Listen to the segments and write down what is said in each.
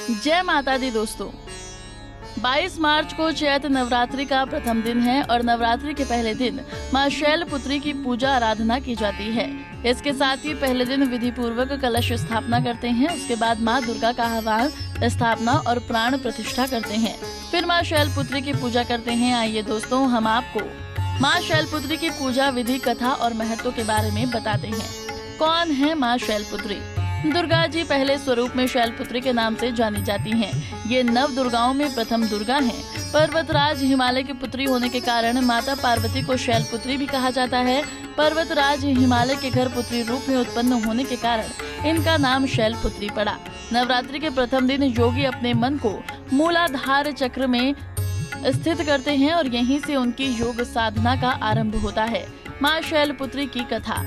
जय माता दी दोस्तों, 22 मार्च को चैत्र नवरात्रि का प्रथम दिन है और नवरात्रि के पहले दिन मां शैलपुत्री की पूजा आराधना की जाती है। इसके साथ ही पहले दिन विधि पूर्वक कलश स्थापना करते हैं। उसके बाद मां दुर्गा का आह्वान, स्थापना और प्राण प्रतिष्ठा करते हैं। फिर मां शैलपुत्री की पूजा करते हैं। आइए दोस्तों, हम आपको मां शैलपुत्री की पूजा विधि, कथा और महत्व के बारे में बताते हैं। कौन है मां शैलपुत्री? दुर्गा जी पहले स्वरूप में शैलपुत्री के नाम से जानी जाती हैं। ये नव दुर्गाओं में प्रथम दुर्गा हैं। पर्वतराज हिमालय की पुत्री होने के कारण माता पार्वती को शैलपुत्री भी कहा जाता है। पर्वतराज हिमालय के घर पुत्री रूप में उत्पन्न होने के कारण इनका नाम शैलपुत्री पड़ा। नवरात्रि के प्रथम दिन योगी अपने मन को मूलाधार चक्र में स्थित करते हैं और यहीं से उनकी योग साधना का आरंभ होता है। मां शैलपुत्री की कथा।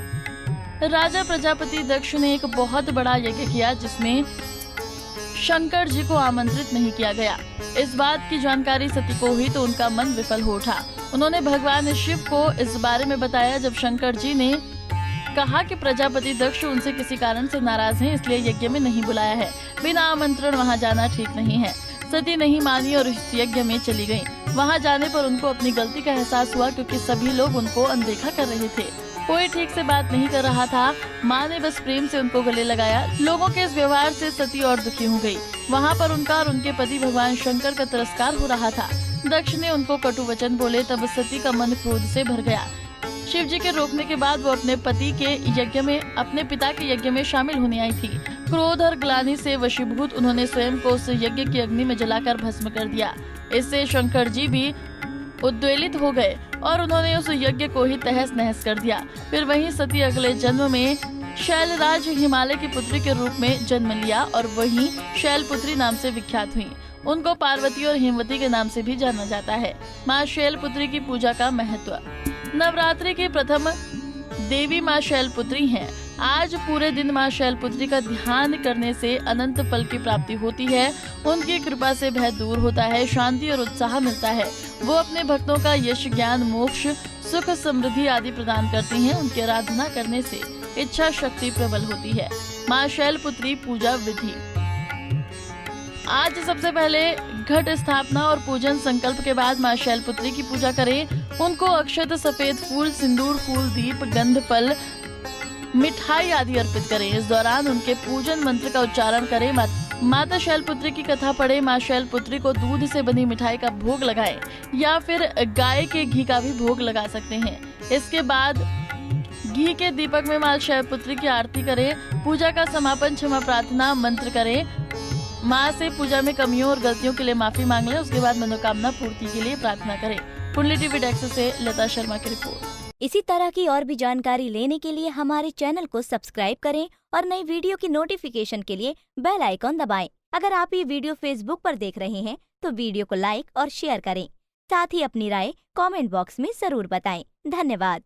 राजा प्रजापति दक्ष ने एक बहुत बड़ा यज्ञ किया जिसमें शंकर जी को आमंत्रित नहीं किया गया। इस बात की जानकारी सती को हुई तो उनका मन विफल हो उठा। उन्होंने भगवान शिव को इस बारे में बताया। जब शंकर जी ने कहा कि प्रजापति दक्ष उनसे किसी कारण से नाराज हैं, इसलिए यज्ञ में नहीं बुलाया है, बिना आमंत्रण वहां जाना ठीक नहीं है। सती नहीं मानी और इस यज्ञ में चली गयी। वहां जाने पर उनको अपनी गलती का एहसास हुआ, क्योंकि सभी लोग उनको अनदेखा कर रहे थे। कोई ठीक से बात नहीं कर रहा था। माँ ने बस प्रेम से उनको गले लगाया। लोगों के इस व्यवहार से सती और दुखी हो गई। वहाँ पर उनका और उनके पति भगवान शंकर का तिरस्कार हो रहा था। दक्ष ने उनको कटु वचन बोले, तब सती का मन क्रोध से भर गया। शिव जी के रोकने के बाद वो अपने पिता के यज्ञ में शामिल होने आई थी। क्रोध और ग्लानि से वशीभूत उन्होंने स्वयं को उस यज्ञ की अग्नि में जलाकर भस्म कर दिया। इससे शंकर जी भी उद्वेलित हो गए और उन्होंने उस यज्ञ को ही तहस नहस कर दिया। फिर वहीं सती अगले जन्म में शैलराज हिमालय की पुत्री के रूप में जन्म लिया और वहीं शैलपुत्री नाम से विख्यात हुई। उनको पार्वती और हिमवती के नाम से भी जाना जाता है। मां शैलपुत्री की पूजा का महत्व। नवरात्रि की प्रथम देवी मां शैलपुत्री हैं। आज पूरे दिन मां शैलपुत्री का ध्यान करने से अनंत फल की प्राप्ति होती है। उनकी कृपा से भय दूर होता है, शांति और उत्साह मिलता है। वो अपने भक्तों का यश, ज्ञान, मोक्ष, सुख, समृद्धि आदि प्रदान करती हैं। उनकी आराधना करने से इच्छा शक्ति प्रबल होती है। मां शैलपुत्री पूजा विधि। आज सबसे पहले घट स्थापना और पूजन संकल्प के बाद मां शैलपुत्री की पूजा करें। उनको अक्षत, सफेद फूल, सिंदूर, फूल, दीप, गंध, फल, मिठाई आदि अर्पित करें। इस दौरान उनके पूजन मंत्र का उच्चारण करें। माता शैलपुत्री की कथा पढ़े। मां शैलपुत्री को दूध से बनी मिठाई का भोग लगाएं या फिर गाय के घी का भी भोग लगा सकते हैं। इसके बाद घी के दीपक में मां शैलपुत्री की आरती करें। पूजा का समापन क्षमा प्रार्थना मंत्र करें। मां से पूजा में कमियों और गलतियों के लिए माफी मांग लें। उसके बाद मनोकामना पूर्ति के लिए प्रार्थना करें। कुंडली टीवी डेस्क से लता शर्मा की रिपोर्ट। इसी तरह की और भी जानकारी लेने के लिए हमारे चैनल को सब्सक्राइब करें और नई वीडियो की नोटिफिकेशन के लिए बेल आइकॉन दबाएं। अगर आप ये वीडियो फेसबुक पर देख रहे हैं तो वीडियो को लाइक और शेयर करें। साथ ही अपनी राय कमेंट बॉक्स में जरूर बताएं। धन्यवाद।